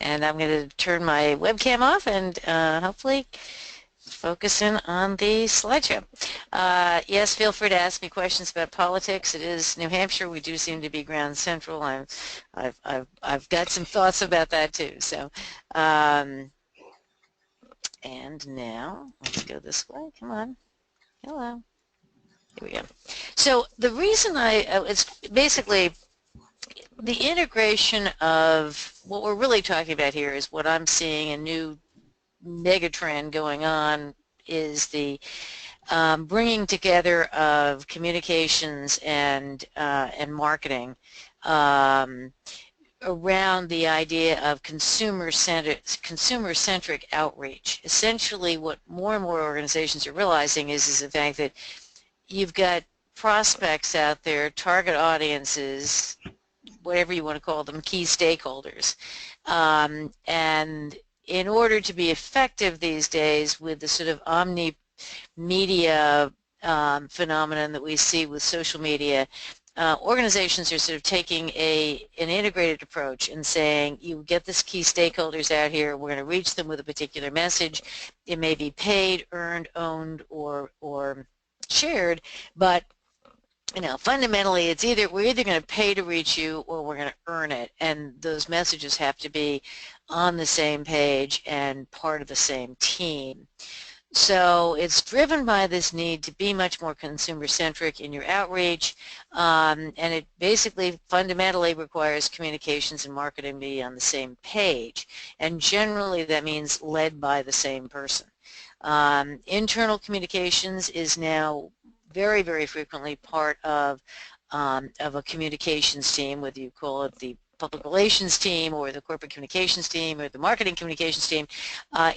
And I'm going to turn my webcam off and hopefully focus in on the slideshow. Yes, feel free to ask me questions about politics. It is New Hampshire. We do seem to be ground central. I've got some thoughts about that too. So, and now let's go this way. Come on. Hello. Here we go. So the reason it's basically the integration of what we're really talking about here is what I'm seeing a new mega trend going on is the bringing together of communications and marketing around the idea of consumer-centric outreach. Essentially, what more and more organizations are realizing is the fact that you've got prospects out there, target audiences, whatever you want to call them, key stakeholders. And in order to be effective these days with the sort of omni-media phenomenon that we see with social media, organizations are sort of taking an integrated approach and saying, you get this key stakeholders out here, we're going to reach them with a particular message. It may be paid, earned, owned, or shared, but fundamentally it's we're either going to pay to reach you or we're going to earn it, and those messages have to be on the same page and part of the same team. So it's driven by this need to be much more consumer-centric in your outreach, and it basically fundamentally requires communications and marketing to be on the same page, and generally that means led by the same person. Internal communications is now very, very frequently part of a communications team, whether you call it the public relations team or the corporate communications team or the marketing communications team.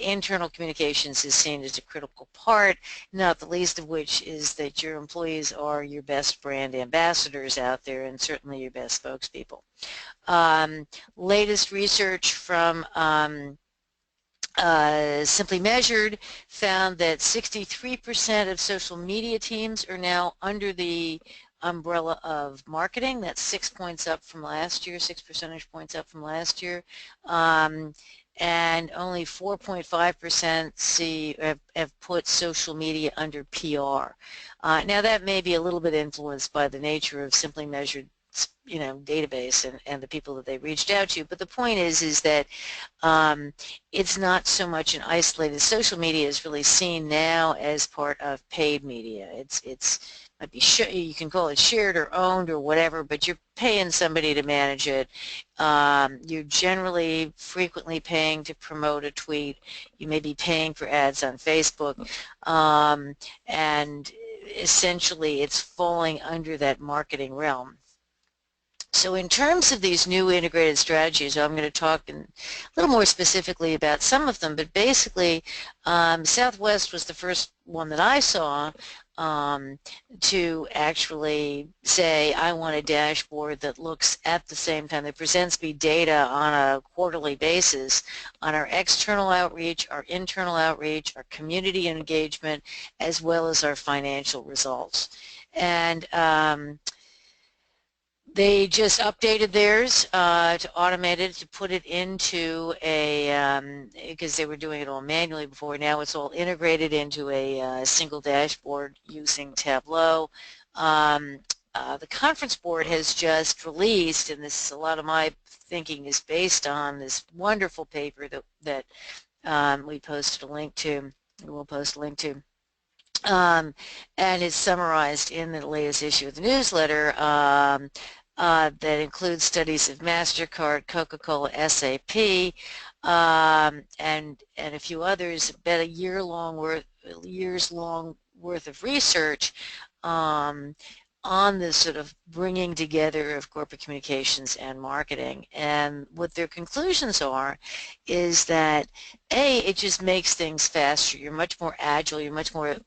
Internal communications is seen as a critical part, not the least of which is that your employees are your best brand ambassadors out there and certainly your best spokespeople. Latest research from Simply Measured found that 63% of social media teams are now under the umbrella of marketing. That's 6 points up from last year, 6 percentage points up from last year. And only 4.5% have put social media under PR. Now that may be a little bit influenced by the nature of Simply Measured database and the people that they reached out to, but the point is that it's not so much an isolated. Social media is really seen now as part of paid media. It's might be you can call it shared or owned or whatever, but you're paying somebody to manage it. You're generally frequently paying to promote a tweet. You may be paying for ads on Facebook, and essentially it's falling under that marketing realm. So in terms of these new integrated strategies, I'm going to talk a little more specifically about some of them, but basically Southwest was the first one that I saw to actually say, I want a dashboard that looks at the same time, that presents me data on a quarterly basis on our external outreach, our internal outreach, our community engagement, as well as our financial results. And they just updated theirs to automate it, to put it into a, because they were doing it all manually before. Now it's all integrated into a single dashboard using Tableau. The conference board has just released, and this is a lot of my thinking is based on this wonderful paper that we posted a link to, and we'll post a link to. And it's summarized in the latest issue of the newsletter that includes studies of MasterCard, Coca-Cola, SAP, and a few others. About a years long worth of research on this sort of bringing together of corporate communications and marketing. And what their conclusions are is that, A, it just makes things faster. You're much more agile. You're much more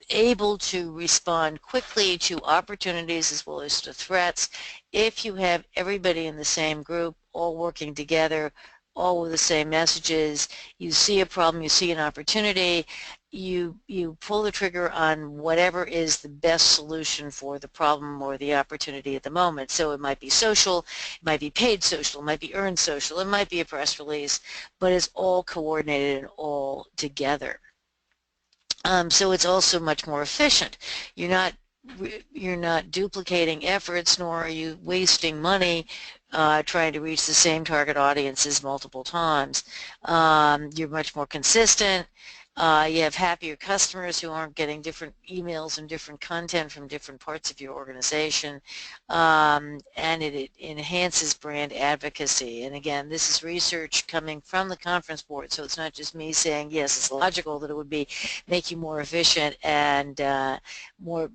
able to respond quickly to opportunities as well as to threats if you have everybody in the same group all working together, all with the same messages. You see a problem, you see an opportunity, you pull the trigger on whatever is the best solution for the problem or the opportunity at the moment. So it might be social, it might be paid social, it might be earned social, it might be a press release, but it's all coordinated and all together. So it's also much more efficient. You're not you're not duplicating efforts, nor are you wasting money trying to reach the same target audiences multiple times. You're much more consistent. You have happier customers who aren't getting different emails and different content from different parts of your organization, and it enhances brand advocacy. And again, this is research coming from the conference board, so it's not just me saying, yes, it's logical that it would be make you more efficient and more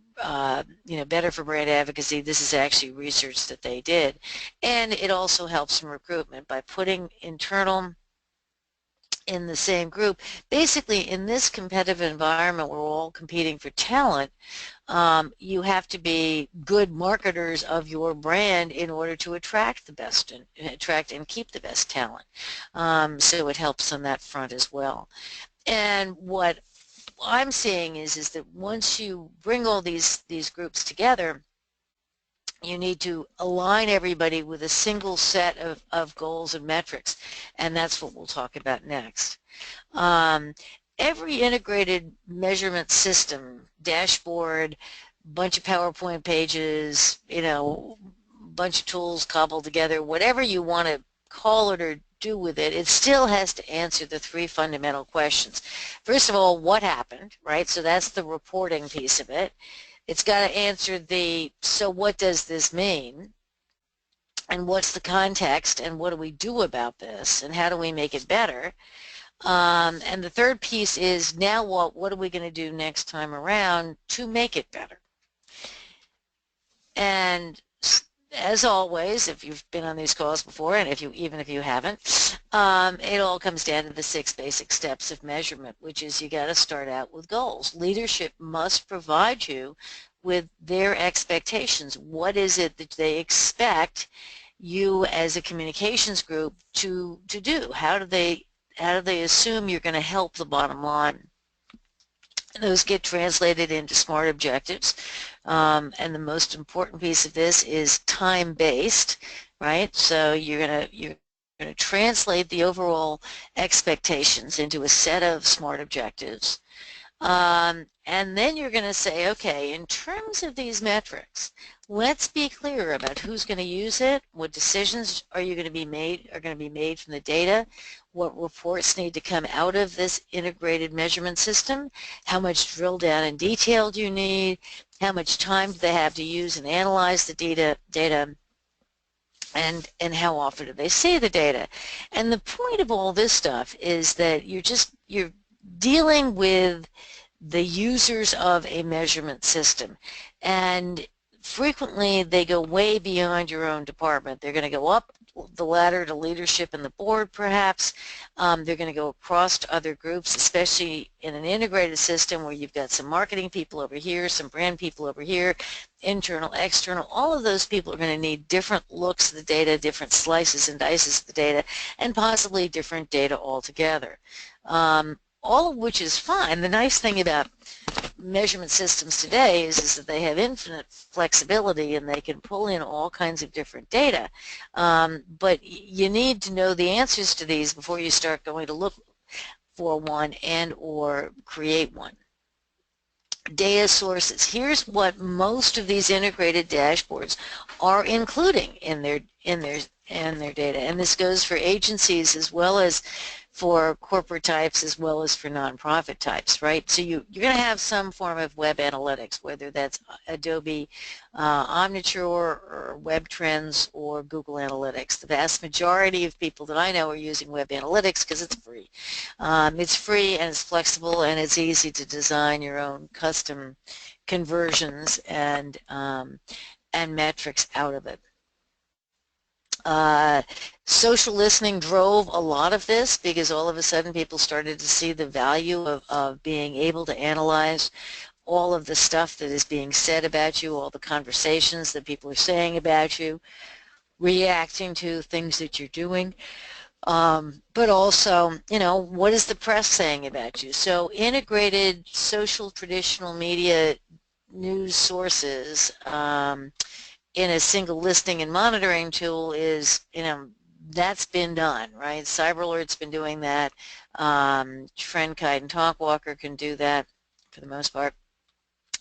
better for brand advocacy. This is actually research that they did. And it also helps in recruitment by putting internal in the same group. Basically, in this competitive environment, we're all competing for talent. You have to be good marketers of your brand in order to attract the best and attract and keep the best talent. So it helps on that front as well. And what I'm seeing is that once you bring all these groups together, you need to align everybody with a single set of goals and metrics, and that's what we'll talk about next. Every integrated measurement system, dashboard, bunch of PowerPoint pages, bunch of tools cobbled together, whatever you want to call it or do with it, it still has to answer the three fundamental questions. First of all, what happened, right? So that's the reporting piece of it. It's got to answer the, so what does this mean? And what's the context? And what do we do about this? And how do we make it better? And the third piece is, now what are we going to do next time around to make it better? And as always, if you've been on these calls before, and even if you haven't, it all comes down to the 6 basic steps of measurement, which is you got to start out with goals. Leadership must provide you with their expectations. What is it that they expect you as a communications group to do? How do they assume you're going to help the bottom line? Those get translated into SMART objectives, and the most important piece of this is time-based, right? So you're going to translate the overall expectations into a set of SMART objectives, and then you're going to say, okay, in terms of these metrics, let's be clear about who's going to use it, what decisions are going to be made from the data, what reports need to come out of this integrated measurement system, how much drill down and detail do you need, how much time do they have to use and analyze the data, and how often do they see the data. And the point of all this stuff is that you're dealing with the users of a measurement system, and frequently they go way beyond your own department. They're going to go up the ladder to leadership and the board, perhaps. They're going to go across to other groups, especially in an integrated system where you've got some marketing people over here, some brand people over here, internal, external. All of those people are going to need different looks of the data, different slices and dices of the data, and possibly different data altogether. All of which is fine. The nice thing about measurement systems today is that they have infinite flexibility and they can pull in all kinds of different data. But you need to know the answers to these before you start going to look for one and or create one. Data sources. Here's what most of these integrated dashboards are including in their data, and this goes for agencies as well as for corporate types as well as for nonprofit types, right? So you're going to have some form of web analytics, whether that's Adobe Omniture or Web Trends or Google Analytics. The vast majority of people that I know are using web analytics because it's free. It's free and it's flexible and it's easy to design your own custom conversions and metrics out of it. Social listening drove a lot of this because all of a sudden people started to see the value of being able to analyze all of the stuff that is being said about you, all the conversations that people are saying about you, reacting to things that you're doing. But also, you know, what is the press saying about you? So integrated social traditional media news sources in a single listing and monitoring tool is, you know, that's been done, right? CyberAlert's been doing that. TrendKite and TalkWalker can do that for the most part.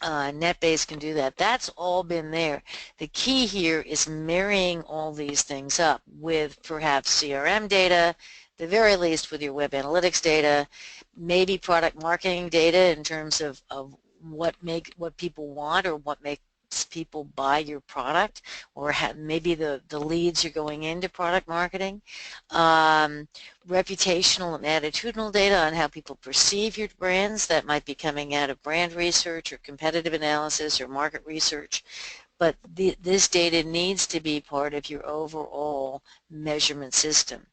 NetBase can do that. That's all been there. The key here is marrying all these things up with perhaps CRM data, the very least with your web analytics data, maybe product marketing data in terms of what people want or what makes people buy your product, or maybe the leads you're going into product marketing. Reputational and attitudinal data on how people perceive your brands that might be coming out of brand research or competitive analysis or market research. But this data needs to be part of your overall measurement system.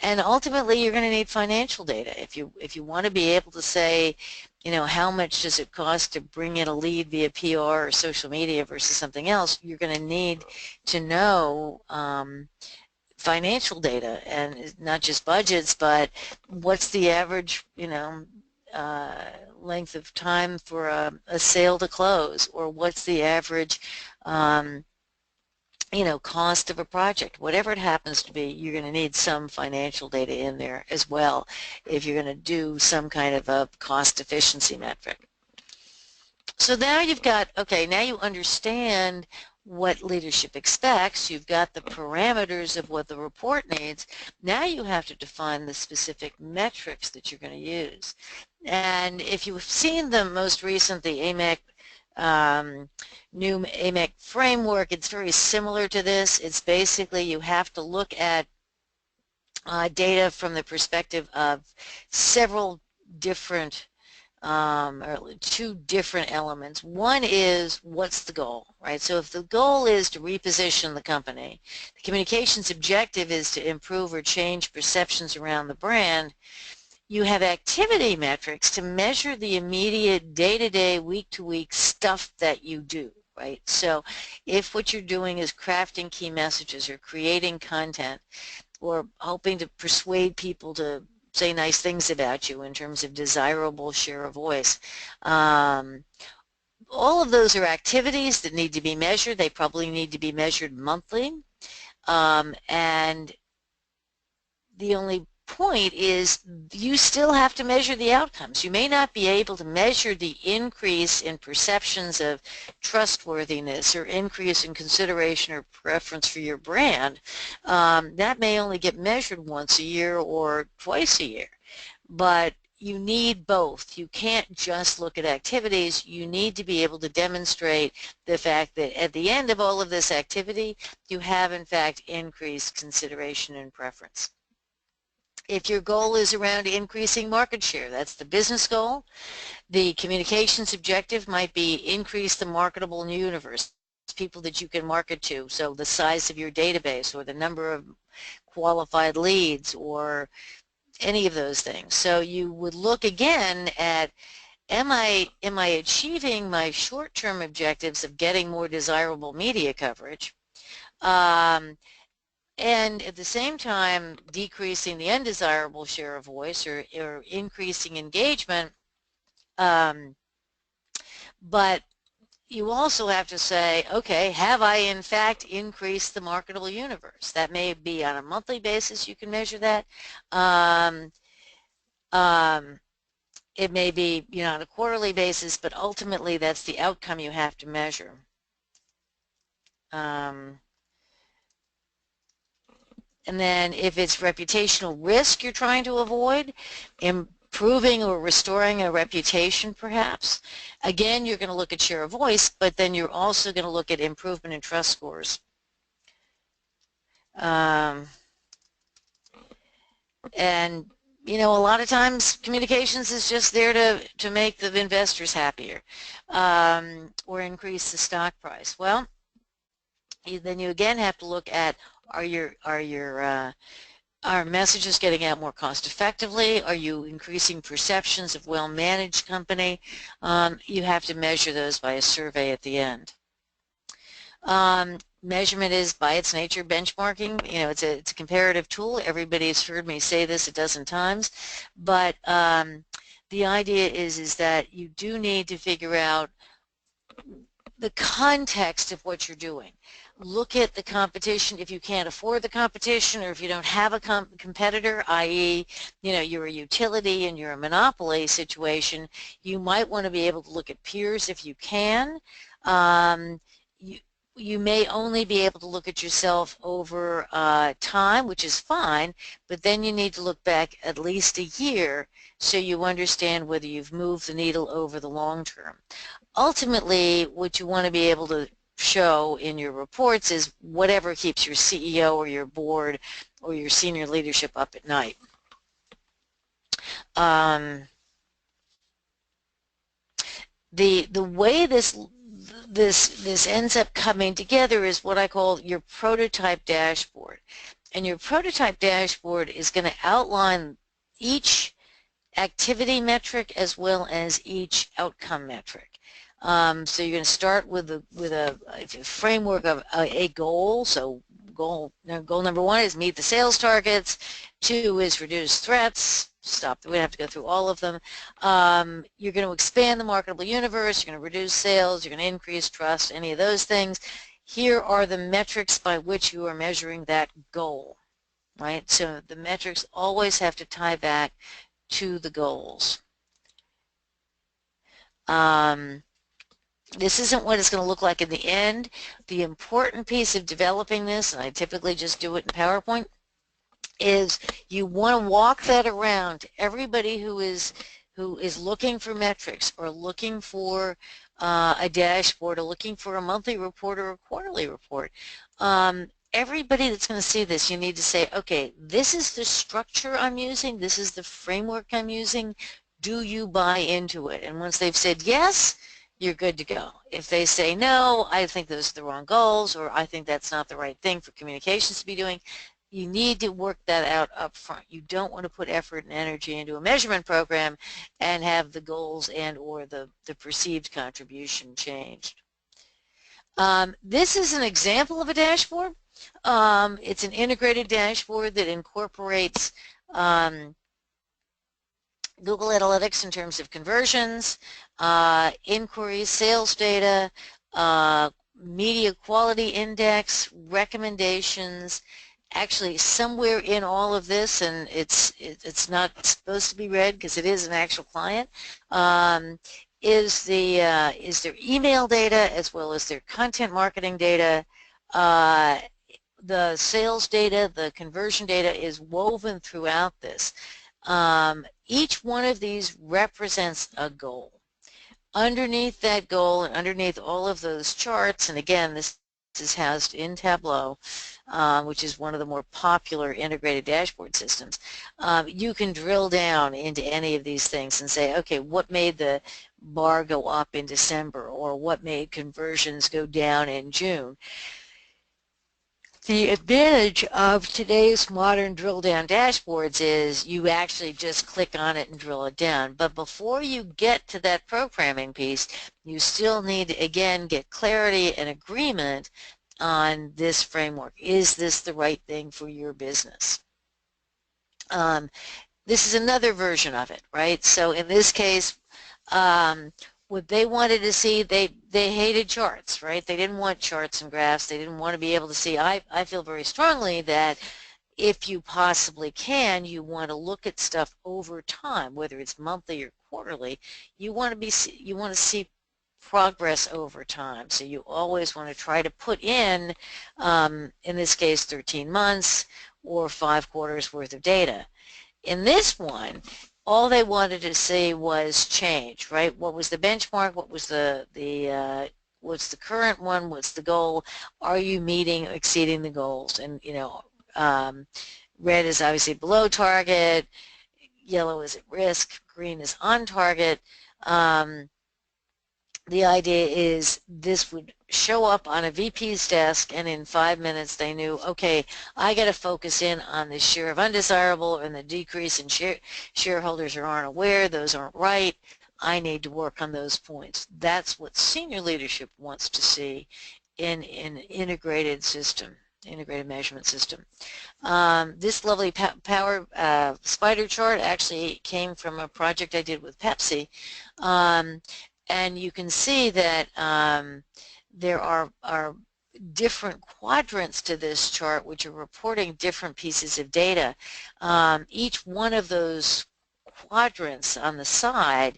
And ultimately, you're going to need financial data. If you want to be able to say, you know, how much does it cost to bring in a lead via PR or social media versus something else, you're going to need to know financial data, and not just budgets, but what's the average, you know, length of time for a sale to close, or what's the average you know, cost of a project. Whatever it happens to be, you're going to need some financial data in there as well if you're going to do some kind of a cost efficiency metric. So now you've got, okay, now you understand what leadership expects. You've got the parameters of what the report needs. Now you have to define the specific metrics that you're going to use. And if you've seen the most recent, the AMEC new AMEC framework, it's very similar to this. It's basically you have to look at data from the perspective of several different or two different elements. One is, what's the goal, right? So if the goal is to reposition the company, the communications objective is to improve or change perceptions around the brand, you have activity metrics to measure the immediate day-to-day, week-to-week stuff that you do, right? So if what you're doing is crafting key messages or creating content or hoping to persuade people to say nice things about you in terms of desirable share of voice, all of those are activities that need to be measured. They probably need to be measured monthly. And the only point is you still have to measure the outcomes. You may not be able to measure the increase in perceptions of trustworthiness or increase in consideration or preference for your brand. That may only get measured once a year or twice a year. But you need both. You can't just look at activities. You need to be able to demonstrate the fact that at the end of all of this activity, you have in fact increased consideration and preference. If your goal is around increasing market share, that's the business goal. The communications objective might be increase the marketable universe, people that you can market to, so the size of your database or the number of qualified leads or any of those things. So you would look again at, am I achieving my short-term objectives of getting more desirable media coverage? And at the same time decreasing the undesirable share of voice or increasing engagement. But you also have to say, okay, have I in fact increased the marketable universe? That may be on a monthly basis, you can measure that. It may be, you know, on a quarterly basis, but ultimately that's the outcome you have to measure. And then if it's reputational risk you're trying to avoid, improving or restoring a reputation perhaps, again, you're going to look at share of voice, but then you're also going to look at improvement in trust scores. And, you know, a lot of times communications is just there to make the investors happier or increase the stock price. Well, then you again have to look at, are messages getting out more cost effectively? Are you increasing perceptions of well-managed company? You have to measure those by a survey at the end. measurement is by its nature benchmarking. You know, it's a comparative tool. Everybody's heard me say this a dozen times, but the idea is that you do need to figure out the context of what you're doing. Look at the competition. If you can't afford the competition, or if you don't have a competitor, i.e., you know, you're a utility and you're a monopoly situation, you might want to be able to look at peers if you can. You, you may only be able to look at yourself over time, which is fine, but then you need to look back at least a year so you understand whether you've moved the needle over the long term. Ultimately, what you want to be able to show in your reports is whatever keeps your CEO or your board or your senior leadership up at night. The way this ends up coming together is what I call your prototype dashboard. And your prototype dashboard is going to outline each activity metric as well as each outcome metric. So you're going to start with a framework of a goal. So goal number 1 is meet the sales targets. 2 is reduce threats. Stop. We don't have to go through all of them. You're going to expand the marketable universe. You're going to reduce sales. You're going to increase trust. Any of those things. Here are the metrics by which you are measuring that goal. Right. So the metrics always have to tie back to the goals. This isn't what it's going to look like in the end. The important piece of developing this, and I typically just do it in PowerPoint, is you want to walk that around to everybody who is looking for metrics or looking for a dashboard or looking for a monthly report or a quarterly report. Everybody that's going to see this, you need to say, okay, this is the structure I'm using, this is the framework I'm using, do you buy into it? And once they've said yes, you're good to go. If they say no, I think those are the wrong goals, or I think that's not the right thing for communications to be doing, you need to work that out up front. You don't want to put effort and energy into a measurement program and have the goals and or the perceived contribution changed. This is an example of a dashboard. It's an integrated dashboard that incorporates Google Analytics in terms of conversions, inquiries, sales data, media quality index, recommendations. Actually, somewhere in all of this, and it's not supposed to be read because it is an actual client, is their email data as well as their content marketing data. The sales data, the conversion data is woven throughout this. Each one of these represents a goal. Underneath that goal and underneath all of those charts, and again, this is housed in Tableau, which is one of the more popular integrated dashboard systems, you can drill down into any of these things and say, okay, what made the bar go up in December, or what made conversions go down in June? The advantage of today's modern drill down dashboards is you actually just click on it and drill it down. But before you get to that programming piece, you still need to, again, get clarity and agreement on this framework. Is this the right thing for your business? This is another version of it, right? So in this case, what they wanted to see, they hated charts, right? They didn't want charts and graphs. They didn't want to be able to see. I feel very strongly that if you possibly can, you want to look at stuff over time, whether it's monthly or quarterly. You want to see progress over time. So you always want to try to put in this case, 13 months or 5 quarters worth of data. In this one, all they wanted to see was change, right? What was the benchmark? What was what's the current one? What's the goal? Are you meeting or exceeding the goals? And, you know, red is obviously below target, yellow is at risk, green is on target. The idea is this would show up on a VP's desk, and in 5 minutes they knew, okay, I got to focus in on the share of undesirable and the decrease in shareholders who aren't aware, those aren't right. I need to work on those points. That's what senior leadership wants to see in an integrated system, integrated measurement system. This lovely power spider chart actually came from a project I did with Pepsi, and you can see that there are different quadrants to this chart which are reporting different pieces of data. Each one of those quadrants on the side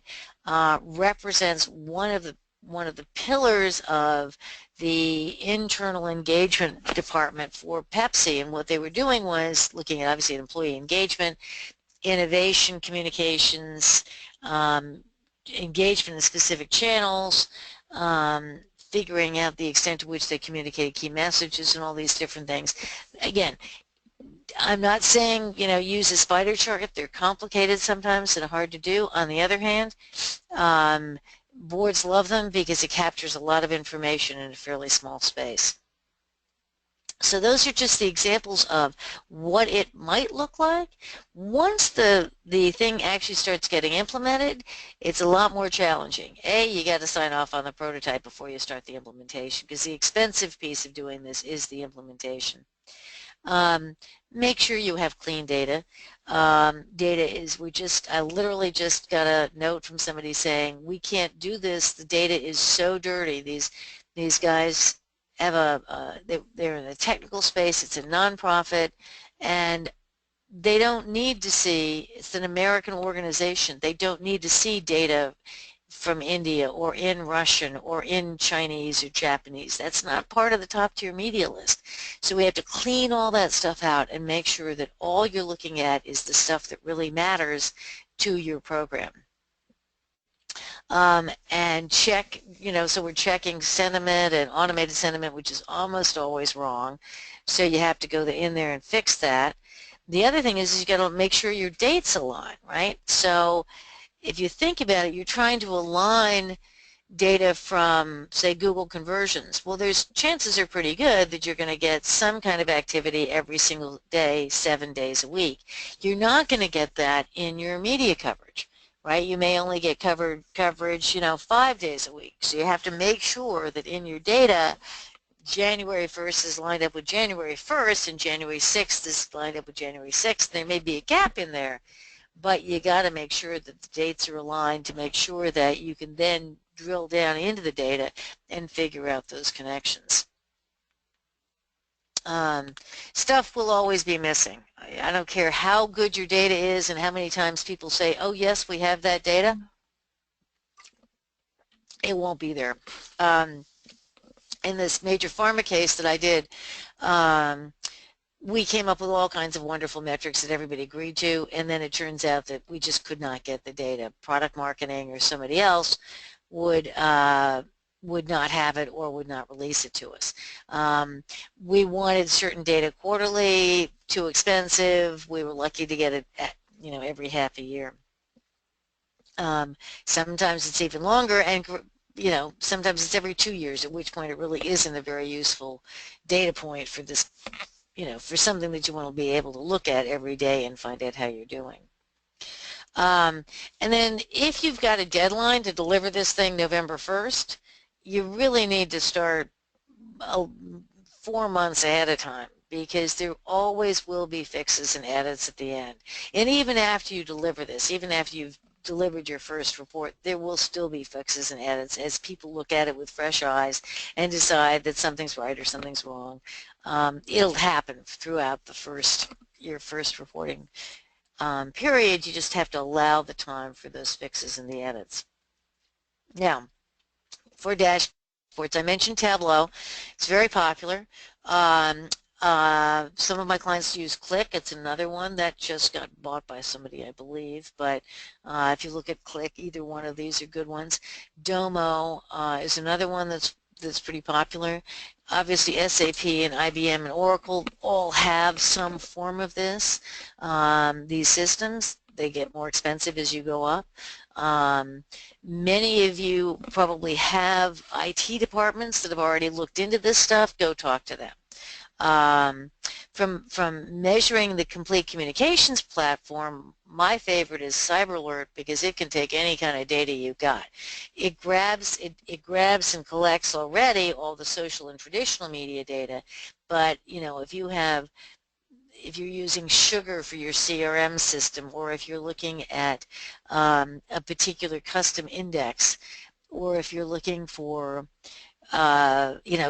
represents one of the pillars of the internal engagement department for Pepsi, and what they were doing was looking at obviously employee engagement, innovation, communications, engagement in specific channels, figuring out the extent to which they communicated key messages and all these different things. Again, I'm not saying, use a spider chart. They're complicated sometimes and hard to do. On the other hand, boards love them because it captures a lot of information in a fairly small space. So those are just the examples of what it might look like. Once the thing actually starts getting implemented, it's a lot more challenging. You got to sign off on the prototype before you start the implementation, because the expensive piece of doing this is the implementation. Make sure you have clean data. Data is, I literally just got a note from somebody saying, we can't do this, the data is so dirty. These guys have they're in the technical space, it's a nonprofit, and they don't need to see, it's an American organization, they don't need to see data from India or in Russian or in Chinese or Japanese. That's not part of the top tier media list. So we have to clean all that stuff out and make sure that all you're looking at is the stuff that really matters to your program. And check, so we're checking sentiment and automated sentiment, which is almost always wrong. So you have to go in there and fix that. The other thing is you got to make sure your dates align, right? So if you think about it, you're trying to align data from, say, Google conversions. Well, there's chances are pretty good that you're going to get some kind of activity every single day, 7 days a week. You're not going to get that in your media coverage, right? You may only get coverage, 5 days a week. So you have to make sure that in your data, January 1st is lined up with January 1st and January 6th is lined up with January 6th. There may be a gap in there, but you got to make sure that the dates are aligned to make sure that you can then drill down into the data and figure out those connections. Stuff will always be missing. I don't care how good your data is and how many times people say, oh yes, we have that data. It won't be there. In this major pharma case that I did, we came up with all kinds of wonderful metrics that everybody agreed to, and then it turns out that we just could not get the data. Product marketing or somebody else would not have it or would not release it to us. We wanted certain data quarterly, too expensive. We were lucky to get it at, every half a year. Sometimes it's even longer, and sometimes it's every 2 years, at which point it really isn't a very useful data point for this, for something that you want to be able to look at every day and find out how you're doing. And then if you've got a deadline to deliver this thing November 1st, you really need to start 4 months ahead of time, because there always will be fixes and edits at the end. And even after you deliver this, even after you've delivered your first report, there will still be fixes and edits as people look at it with fresh eyes and decide that something's right or something's wrong. It'll happen throughout your first reporting period. You just have to allow the time for those fixes and the edits. Now, for dashboards, I mentioned Tableau. It's very popular. Some of my clients use Click. It's another one that just got bought by somebody, I believe. But if you look at Click, either one of these are good ones. Domo is another one that's pretty popular. Obviously, SAP and IBM and Oracle all have some form of this. These systems, they get more expensive as you go up. Many of you probably have IT departments that have already looked into this stuff. Go talk to them. from measuring the complete communications platform, my favorite is CyberAlert because it can take any kind of data you've got. It grabs and collects already all the social and traditional media data, but if you're using Sugar for your CRM system, or if you're looking at a particular custom index, or if you're looking for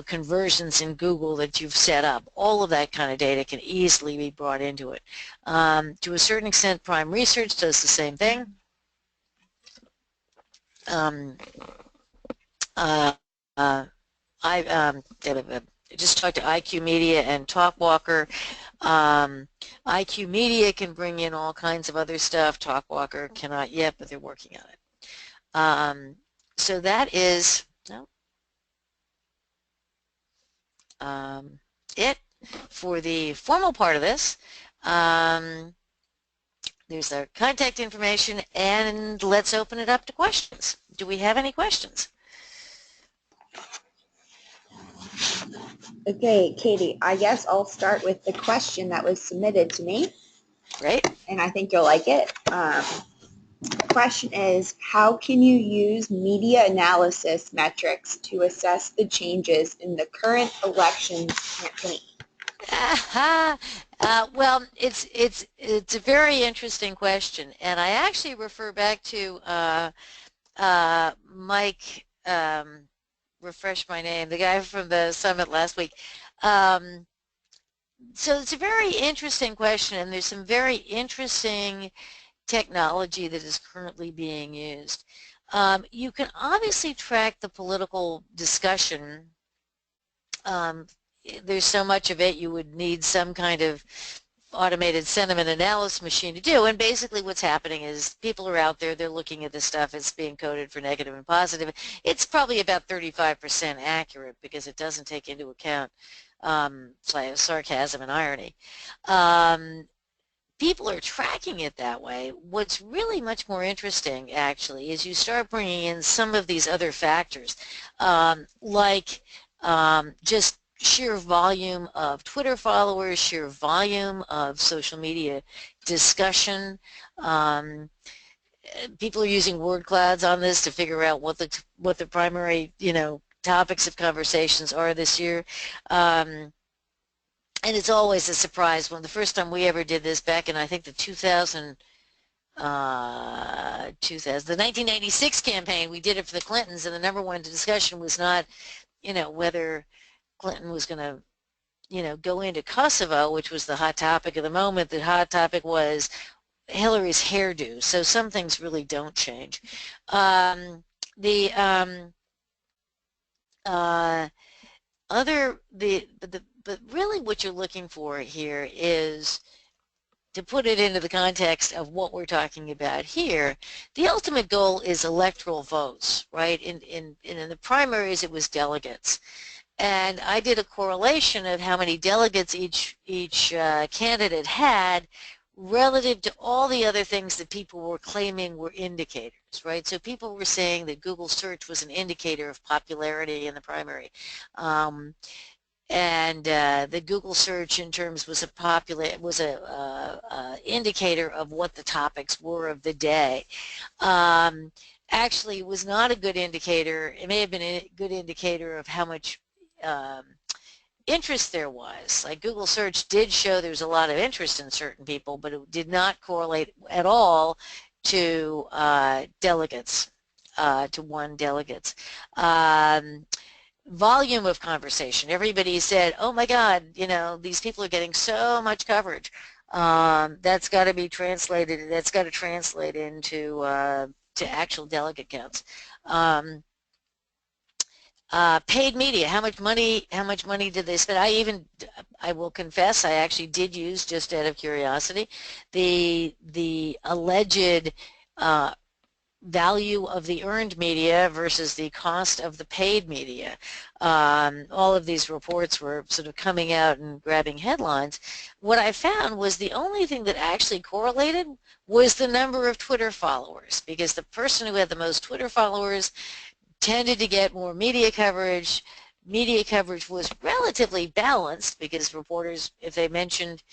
conversions in Google that you've set up. All of that kind of data can easily be brought into it. To a certain extent, Prime Research does the same thing. I just talked to IQ Media and TalkWalker. IQ Media can bring in all kinds of other stuff. TalkWalker cannot yet, but they're working on it. So that is it for the formal part of this. There's our contact information, and let's open it up to questions. Do we have any questions? Okay, Katie, I guess I'll start with the question that was submitted to me. Great. And I think you'll like it. The question is, how can you use media analysis metrics to assess the changes in the current elections campaign? Well, it's a very interesting question, and I actually refer back to Mike, refresh my name, the guy from the summit last week. So it's a very interesting question, and there's some very interesting technology that is currently being used. You can obviously track the political discussion. There's so much of it you would need some kind of automated sentiment analysis machine to do, and basically what's happening is people are out there, they're looking at this stuff, it's being coded for negative and positive. It's probably about 35% accurate because it doesn't take into account sarcasm and irony. People are tracking it that way. What's really much more interesting, actually, is you start bringing in some of these other factors, like just sheer volume of Twitter followers, sheer volume of social media discussion. People are using word clouds on this to figure out what the primary topics of conversations are this year. And it's always a surprise when the first time we ever did this back in, I think, the 1996 campaign, we did it for the Clintons, and the number one discussion was not, whether Clinton was going to, go into Kosovo, which was the hot topic of the moment. The hot topic was Hillary's hairdo. So some things really don't change. But really what you're looking for here is, to put it into the context of what we're talking about here, the ultimate goal is electoral votes, right? In the primaries, it was delegates. And I did a correlation of how many delegates each candidate had relative to all the other things that people were claiming were indicators, right? So people were saying that Google search was an indicator of popularity in the primary. And the Google search in terms was a indicator of what the topics were of the day. Actually, it was not a good indicator. It may have been a good indicator of how much interest there was. Like Google search did show there was a lot of interest in certain people, but it did not correlate at all to delegates, to won delegates. Volume of conversation. Everybody said, oh my God, these people are getting so much coverage. That's got to be translated. That's got to translate into to actual delegate counts. Paid media. How much money did they spend? I will confess, I actually did use, just out of curiosity, the alleged value of the earned media versus the cost of the paid media. All of these reports were sort of coming out and grabbing headlines. What I found was the only thing that actually correlated was the number of Twitter followers, because the person who had the most Twitter followers tended to get more media coverage. media coverage was relatively balanced because reporters, if they mentioned,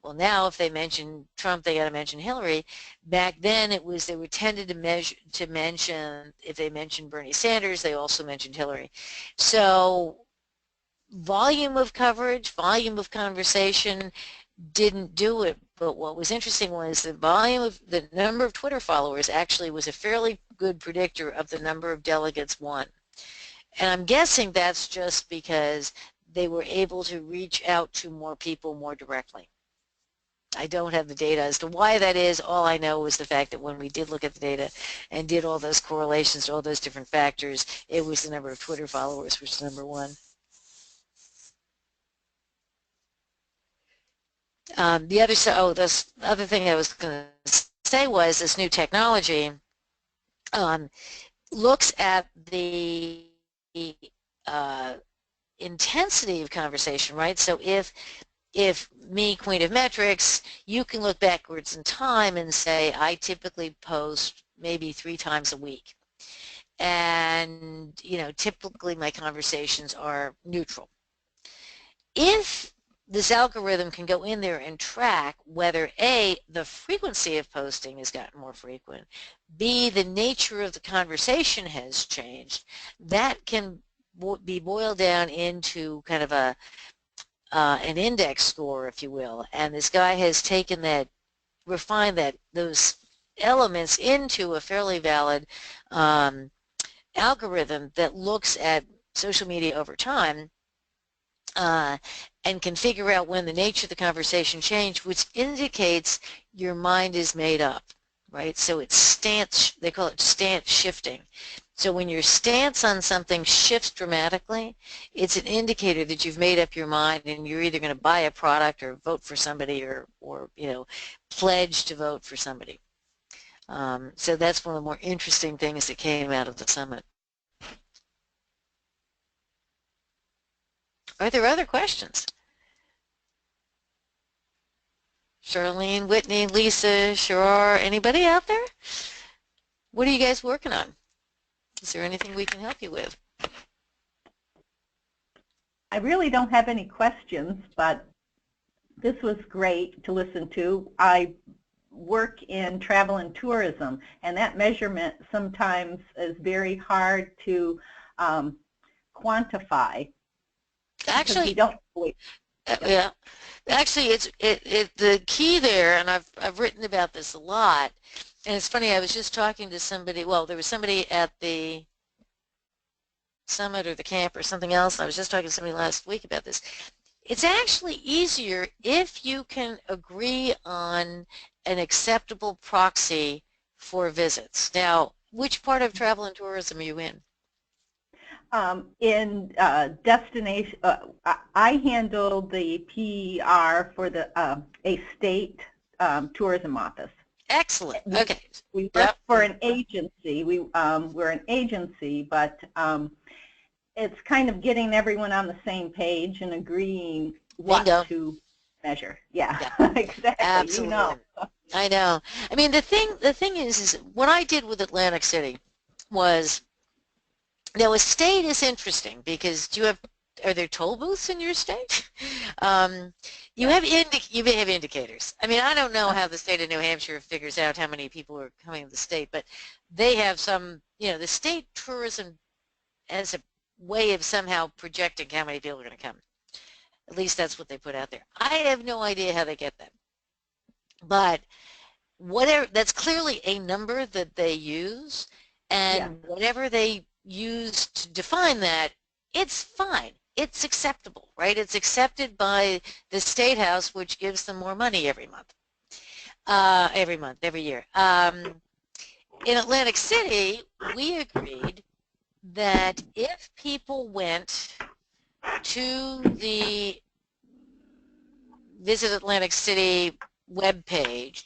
well, now if they mention Trump, they got to mention Hillary. Back then, it was they were tended to mention, if they mentioned Bernie Sanders, they also mentioned Hillary. So volume of coverage, volume of conversation didn't do it. But what was interesting was the number of Twitter followers actually was a fairly good predictor of the number of delegates won. And I'm guessing that's just because they were able to reach out to more people more directly. I don't have the data as to why that is. All I know was the fact that when we did look at the data and did all those correlations to all those different factors, it was the number of Twitter followers, which is number one. This other thing I was going to say was this new technology um, looks at the uh, intensity of conversation, right? So if me, Queen of Metrics, you can look backwards in time and say I typically post maybe 3 times a week. And, typically my conversations are neutral. If this algorithm can go in there and track whether A, the frequency of posting has gotten more frequent, B, the nature of the conversation has changed, that can be boiled down into kind of an index score, if you will. And this guy has taken that, refined those elements into a fairly valid algorithm that looks at social media over time and can figure out when the nature of the conversation changed, which indicates your mind is made up, right? So it's stance, they call it stance shifting. So when your stance on something shifts dramatically, it's an indicator that you've made up your mind and you're either going to buy a product or vote for somebody or pledge to vote for somebody. So that's one of the more interesting things that came out of the summit. Are there other questions? Charlene, Whitney, Lisa, Sharar, anybody out there? What are you guys working on? Is there anything we can help you with? I really don't have any questions, but this was great to listen to. I work in travel and tourism, and that measurement sometimes is very hard to quantify. Actually, we don't. Yeah. Actually, it's the key there, and I've written about this a lot. And it's funny, I was just talking to somebody, well, there was somebody at the summit or the camp or something else, and I was just talking to somebody last week about this. It's actually easier if you can agree on an acceptable proxy for visits. Now, which part of travel and tourism are you in? In destination, I handle the PR for the a state tourism office. Excellent. Okay. We work for an agency. We're an agency, but it's kind of getting everyone on the same page and agreeing what to measure. Yeah. Exactly. Absolutely. I know. I mean, the thing is what I did with Atlantic City was, now a state is interesting because are there toll booths in your state? You have indicators. I mean, I don't know how the state of New Hampshire figures out how many people are coming to the state, but they have some, the state tourism as a way of somehow projecting how many people are going to come. At least that's what they put out there. I have no idea how they get that. But that's clearly a number that they use, and whatever they use to define that, it's fine. It's acceptable, right? It's accepted by the State House, which gives them more money every month, every year. In Atlantic City, we agreed that if people went to the Visit Atlantic City webpage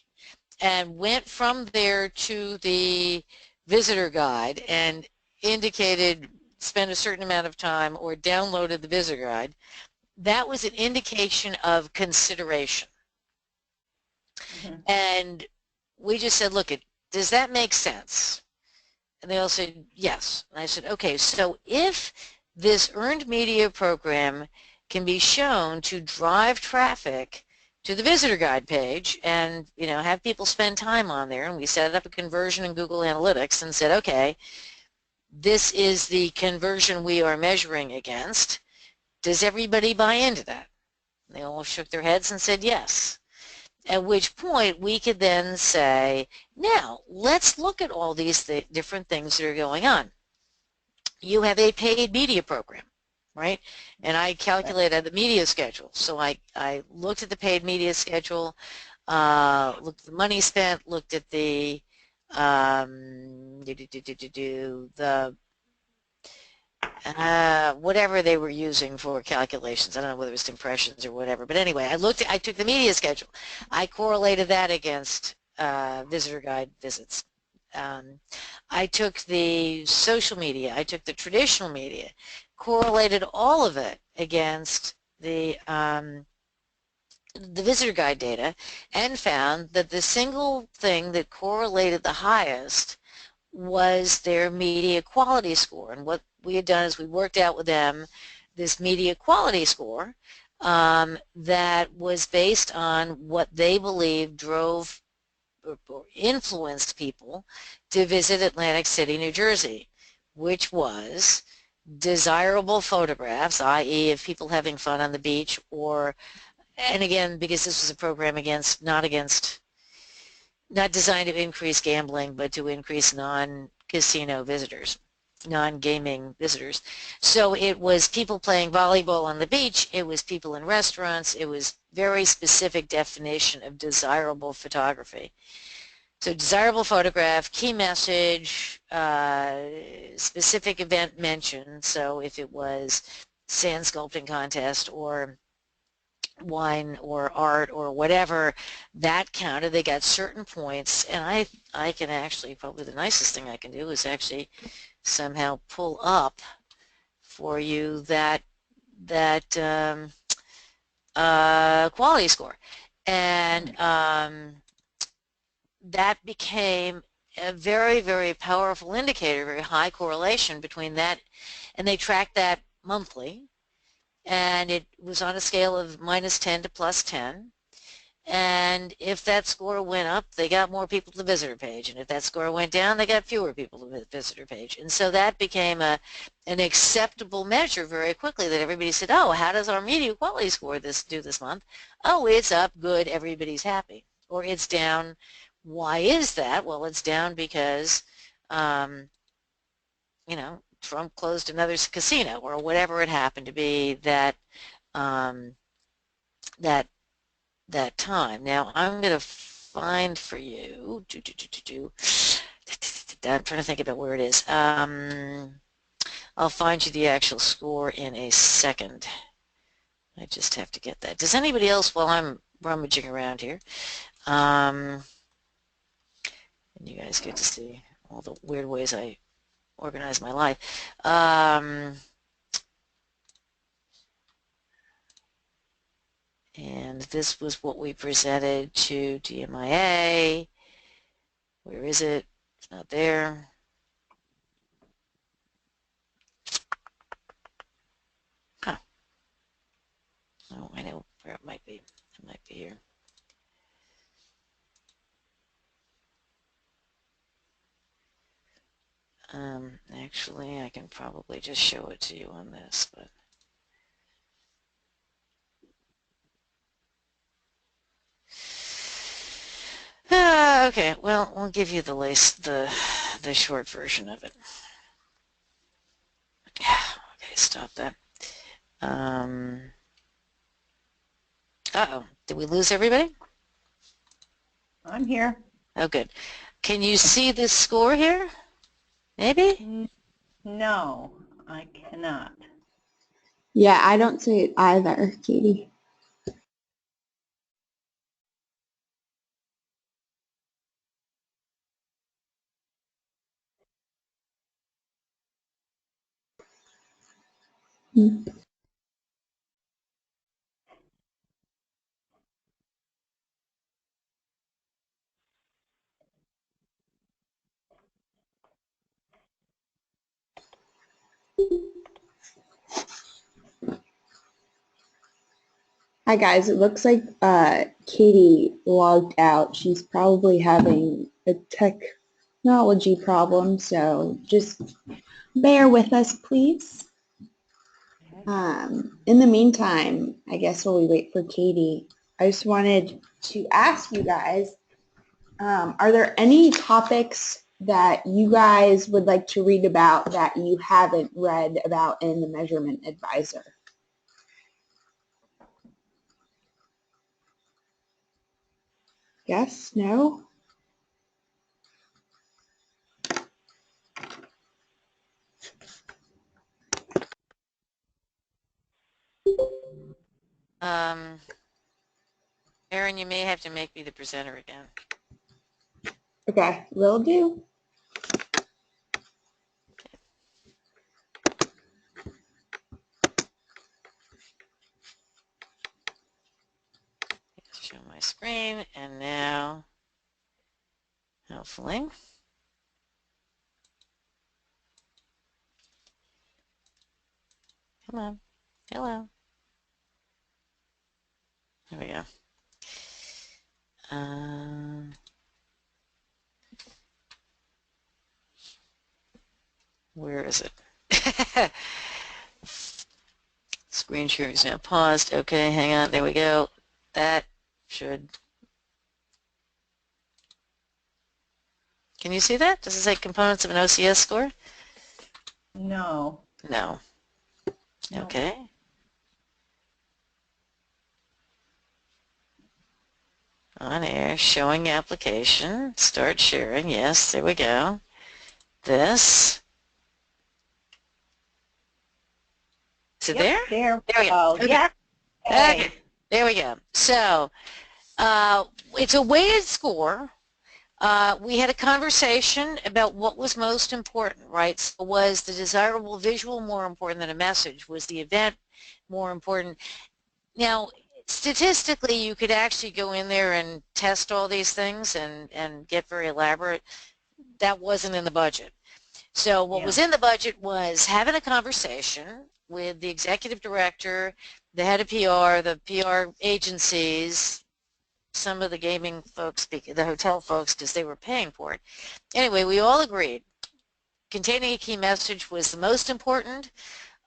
and went from there to the visitor guide and indicated spend a certain amount of time or downloaded the visitor guide, that was an indication of consideration. And we just said, look, does that make sense? And they all said yes. And I said, okay, so if this earned media program can be shown to drive traffic to the visitor guide page and, you know, have people spend time on there. And we set up a conversion in Google Analytics and said, okay, this is the conversion we are measuring against. Does everybody buy into that? They all shook their heads and said yes. At which point we could then say, now let's look at all these different things that are going on. You have a paid media program, right? And I calculated the media schedule. So I looked at the paid media schedule, looked at the money spent, looked at the whatever they were using for calculations. I don't know whether it was impressions or whatever. But anyway, I took the media schedule. I correlated that against visitor guide visits. I took the social media. I took the traditional media, correlated all of it against the visitor guide data, and found that the single thing that correlated the highest was their media quality score. And what we had done is we worked out with them this media quality score that was based on what they believed drove or influenced people to visit Atlantic City, New Jersey, which was desirable photographs, i.e. of people having fun on the beach, or, and again, because this was a program not designed to increase gambling, but to increase non-casino visitors, non-gaming visitors. So it was people playing volleyball on the beach, it was people in restaurants, it was very specific definition of desirable photography. So desirable photograph, key message, specific event mentioned. So if it was sand sculpting contest or wine or art or whatever, that counted. They got certain points, and I can actually, probably the nicest thing I can do is actually somehow pull up for you that quality score, and that became a very, very powerful indicator, very high correlation between that, and they tracked that monthly, and it was on a scale of -10 to +10. And if that score went up, they got more people to the visitor page. And if that score went down, they got fewer people to the visitor page. And so that became an acceptable measure very quickly, that everybody said, oh, how does our media quality score do this month? Oh, it's up, good, everybody's happy. Or it's down, why is that? Well, it's down because, you know, Trump closed another casino, or whatever it happened to be that that that time. Now I'm going to find for you. I'm trying to think about where it is. I'll find you the actual score in a second. I just have to get that. Does anybody else, while I'm rummaging around here, and you guys get to see all the weird ways I organize my life. And this was what we presented to DMIA. Where is it? It's not there. Huh. Oh, I know where it might be. It might be here. Actually, I can probably just show it to you on this, but okay. Well, we'll give you the short version of it. Okay, stop that. Uh-oh, did we lose everybody? I'm here. Oh, good. Can you see this score here? Maybe? No, I cannot. Yeah, I don't see it either, Katie. Hmm. Hi guys, it looks like Katie logged out. She's probably having a technology problem, so just bear with us, please. In the meantime, I guess while we wait for Katie, I just wanted to ask you guys, are there any topics that you guys would like to read about that you haven't read about in the Measurement Advisor? Yes? No? Erin, you may have to make me the presenter again. Okay, will do. Show my screen, and now, hopefully. Come on. Hello. There we go. Where is it? Screen share is now paused. Okay, hang on. There we go. That should... Can you see that? Does it say components of an OCS score? No. No. No. Okay. On air, showing application. Start sharing. Yes, there we go. This. Is it there? There There we go. go. Okay. Yeah. Okay. There we go. So it's a weighted score. We had a conversation about what was most important, right? So was the desirable visual more important than a message? Was the event more important? Now, statistically, you could actually go in there and test all these things and get very elaborate. That wasn't in the budget. So what was in the budget was having a conversation with the executive director, the head of PR, the PR agencies, some of the gaming folks, the hotel folks, because they were paying for it. Anyway, we all agreed containing a key message was the most important,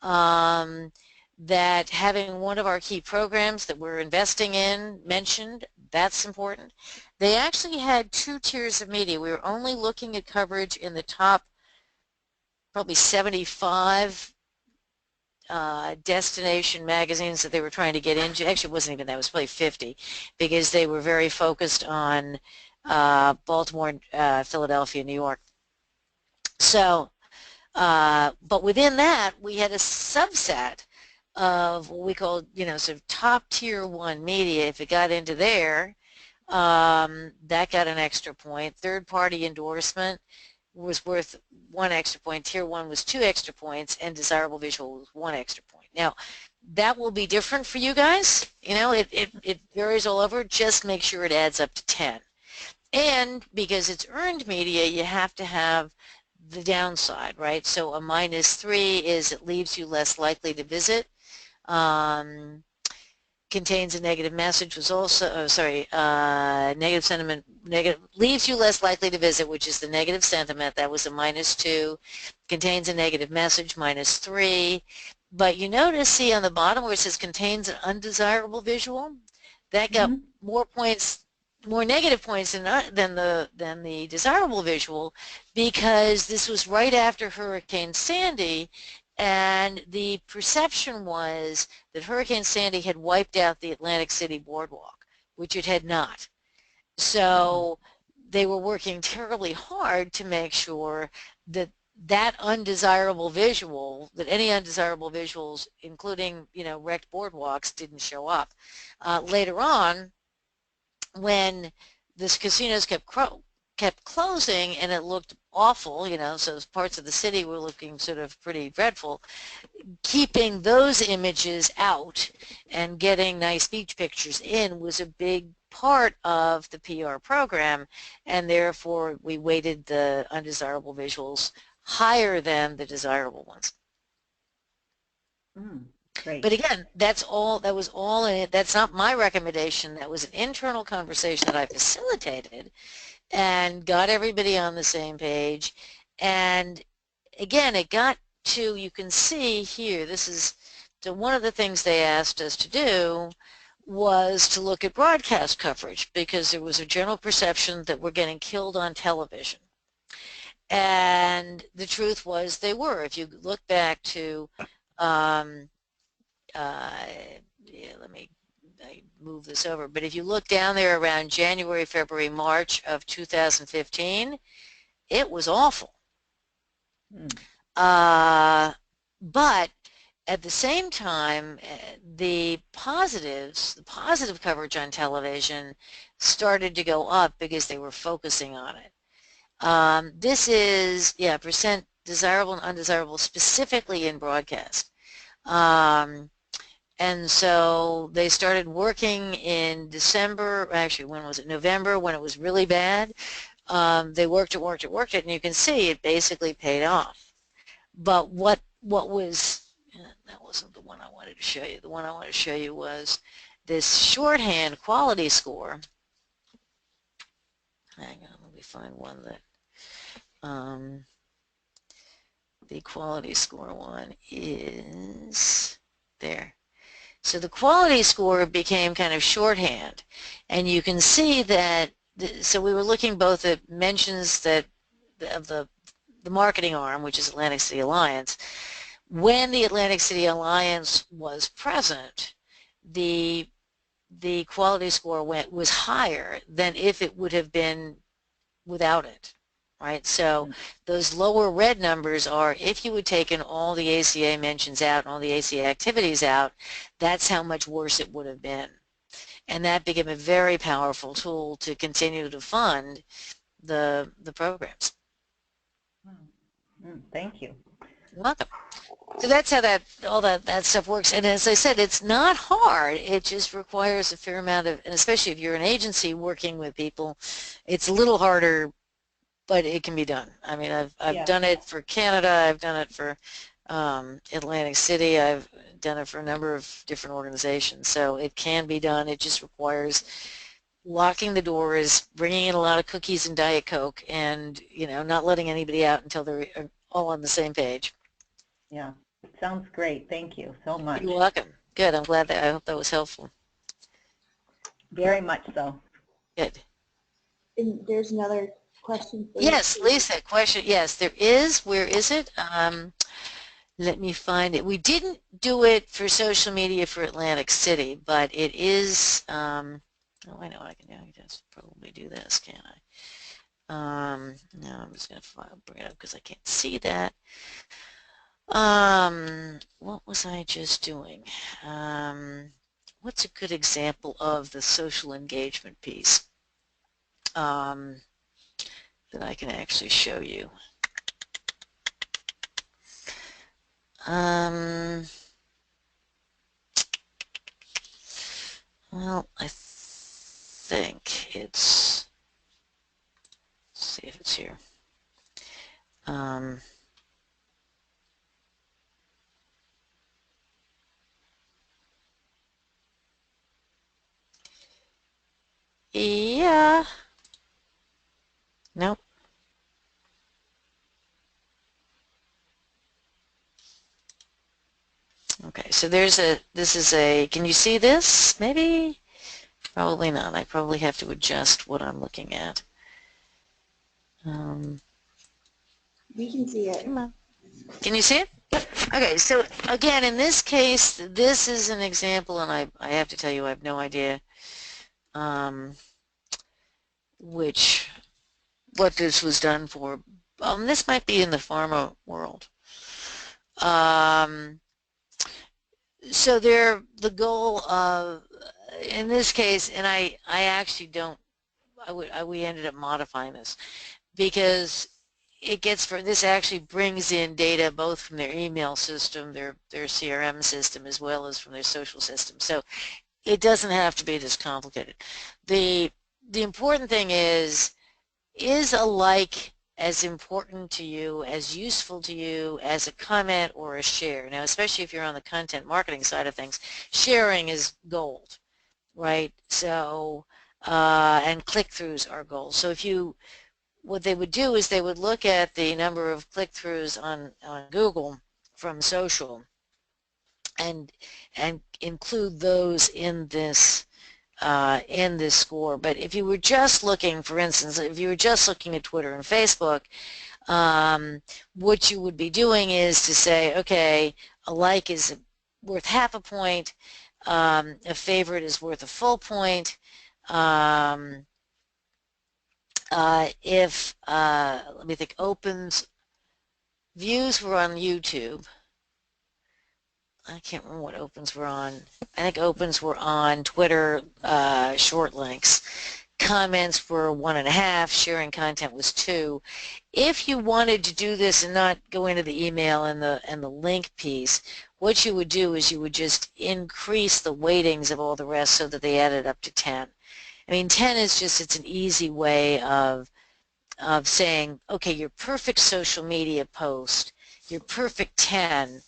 that having one of our key programs that we're investing in mentioned, that's important. They actually had 2 tiers of media. We were only looking at coverage in the top probably 75 destination magazines that they were trying to get into. Actually, it wasn't even that. It was probably 50 because they were very focused on Baltimore, Philadelphia, New York. So, but within that, we had a subset of what we called, sort of top tier 1 media. If it got into there, that got an extra point. Third-party endorsement was worth 1 extra point. Tier 1 was 2 extra points, and desirable visual was 1 extra point. Now, that will be different for you guys. It varies all over. Just make sure it adds up to 10. And because it's earned media, you have to have the downside, right? So a -3 is it leaves you less likely to visit. Contains a negative message was also, negative sentiment, leaves you less likely to visit, which is the negative sentiment. That was a -2. Contains a negative message, -3. But you notice, see on the bottom where it says contains an undesirable visual, that got more points, more negative points than the desirable visual, because this was right after Hurricane Sandy, and the perception was that Hurricane Sandy had wiped out the Atlantic City boardwalk, which it had not. So they were working terribly hard to make sure that undesirable visual, that any undesirable visuals, including, wrecked boardwalks, didn't show up. Later on, when the casinos kept closing and it looked awful, so parts of the city were looking sort of pretty dreadful, keeping those images out and getting nice beach pictures in was a big part of the PR program, and therefore we weighted the undesirable visuals higher than the desirable ones. Great. But again, that was all in it. That's not my recommendation. That was an internal conversation that I facilitated and got everybody on the same page. And again, it got to, you can see here, so one of the things they asked us to do was to look at broadcast coverage, because there was a general perception that we're getting killed on television. And the truth was they were. If you look back to, yeah, let me move this over, but if you look down there around January, February, March of 2015, it was awful. But at the same time, the positive coverage on television started to go up because they were focusing on it. This is, yeah, percent desirable and undesirable, specifically in broadcast. And so they started working in December, actually, when was it? November, when it was really bad. They worked it, and you can see it basically paid off. But what was, that wasn't the one I wanted to show you. The one I wanted to show you was this shorthand quality score. Hang on, let me find one that, the quality score one is there. So the quality score became kind of shorthand, and you can see that, so we were looking both at mentions that of the marketing arm, which is Atlantic City Alliance. When the Atlantic City Alliance was present, the quality score was higher than if it would have been without it, right? So those lower red numbers are if you had taken all the ACA mentions out and all the ACA activities out, that's how much worse it would have been. And that became a very powerful tool to continue to fund the programs. Thank you. You're welcome. So that's how all that stuff works. And as I said, it's not hard. It just requires a fair amount of, and especially if you're an agency working with people, it's a little harder, but it can be done. I mean, I've done it for Canada. I've done it for Atlantic City. I've done it for a number of different organizations. So it can be done. It just requires locking the doors, bringing in a lot of cookies and Diet Coke, and not letting anybody out until they're all on the same page. Yeah, sounds great. Thank you so much. You're welcome. Good. I'm glad I hope that was helpful. Very much so. Good. And there's another question for Yes, you. Lisa, question. Yes, there is. Where is it? Let me find it. We didn't do it for social media for Atlantic City, but it is, oh, I know what I can do. I can just probably do this, can't I? No, I'm just going to bring it up because I can't see that. What was I just doing? What's a good example of the social engagement piece that I can actually show you? Well, I think it's, let's see if it's here. Yeah. Nope. Okay, so this is a, can you see this? Maybe? Probably not. I probably have to adjust what I'm looking at. We can see it. Come on. Can you see it? Okay, so again, in this case, this is an example, and I have to tell you, I have no idea what this was done for. This might be in the pharma world. So the goal of, in this case, and I actually don't, we ended up modifying this because it gets this actually brings in data both from their email system, their CRM system, as well as from their social system. So it doesn't have to be this complicated. The important thing is a like as important to you, as useful to you as a comment or a share. Now, especially if you're on the content marketing side of things, sharing is gold, right? So, and click-throughs are gold. So if you, what they would do is they would look at the number of click-throughs on Google from social and include those in this score. But if you were just looking, for instance, if you were just looking at Twitter and Facebook, what you would be doing is to say, okay, a like is worth half a point, a favorite is worth a full point. If, let me think, views were on YouTube. I can't remember what opens were on. I think opens were on Twitter, short links. Comments were 1.5, sharing content was 2. If you wanted to do this and not go into the email and the link piece, what you would do is you would just increase the weightings of all the rest so that they added up to 10. I mean, 10 is just, it's an easy way of saying, okay, your perfect social media post, your perfect 10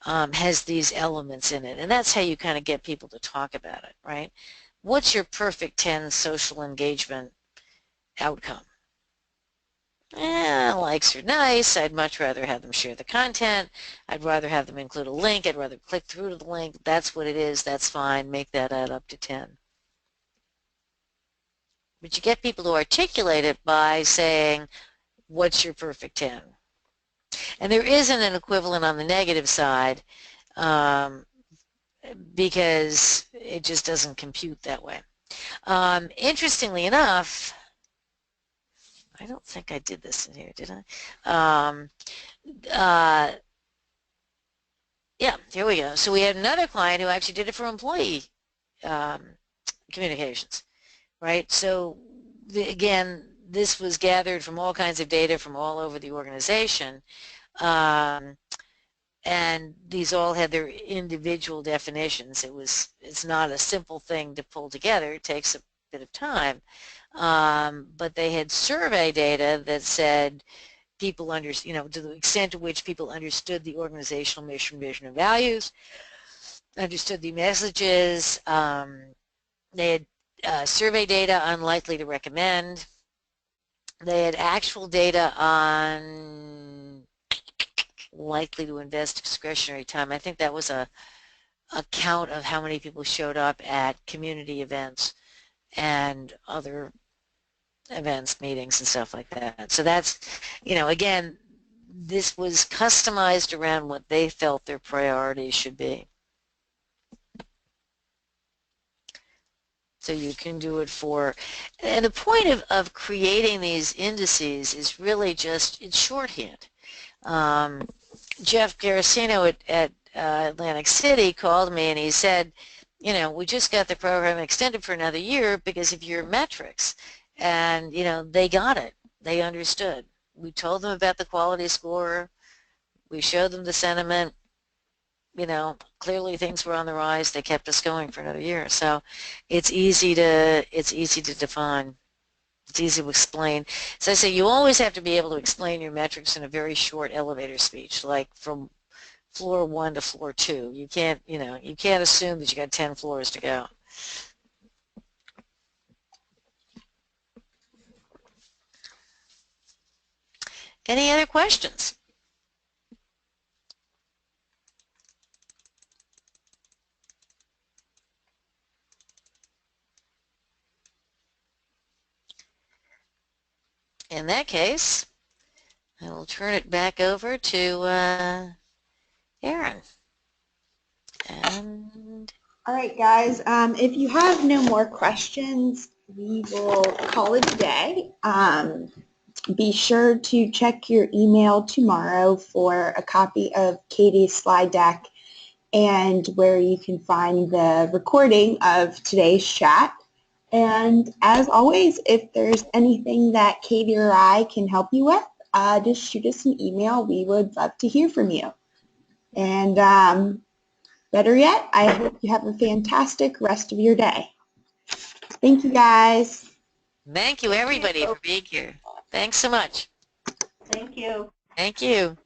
has these elements in it. And that's how you kind of get people to talk about it, right? What's your perfect 10 social engagement outcome? Likes are nice. I'd much rather have them share the content. I'd rather have them include a link. I'd rather click through to the link. That's what it is. That's fine. Make that add up to 10. But you get people to articulate it by saying, what's your perfect 10? And there isn't an equivalent on the negative side because it just doesn't compute that way. Interestingly enough, I don't think I did this in here, did I? Yeah, here we go. So we had another client who actually did it for employee communications, right? So again, this was gathered from all kinds of data from all over the organization. And these all had their individual definitions. It's not a simple thing to pull together. It takes a bit of time. But they had survey data that said people to the extent to which people understood the organizational mission, vision, and values, understood the messages. They had survey data on likely to recommend. They had actual data on likely to invest discretionary time. I think that was a count of how many people showed up at community events and other events, meetings, and stuff like that. So that's, again, this was customized around what they felt their priorities should be. So you can do it and the point of creating these indices is really just, it's shorthand. Jeff Garasino at Atlantic City called me and he said, we just got the program extended for another year because of your metrics. And, they got it. They understood. We told them about the quality score. We showed them the sentiment. Clearly things were on the rise. They kept us going for another year. So it's easy to define. It's easy to explain. So I say you always have to be able to explain your metrics in a very short elevator speech, like from floor 1 to floor 2. You can't assume that you got 10 floors to go. Any other questions? In that case, I will turn it back over to Erin. And all right, guys, if you have no more questions, we will call it a day. Be sure to check your email tomorrow for a copy of Katie's slide deck and where you can find the recording of today's chat. And as always, if there's anything that Katie or I can help you with, just shoot us an email. We would love to hear from you. And better yet, I hope you have a fantastic rest of your day. Thank you, guys. thank you, everybody, for being here. Thanks so much. Thank you. Thank you.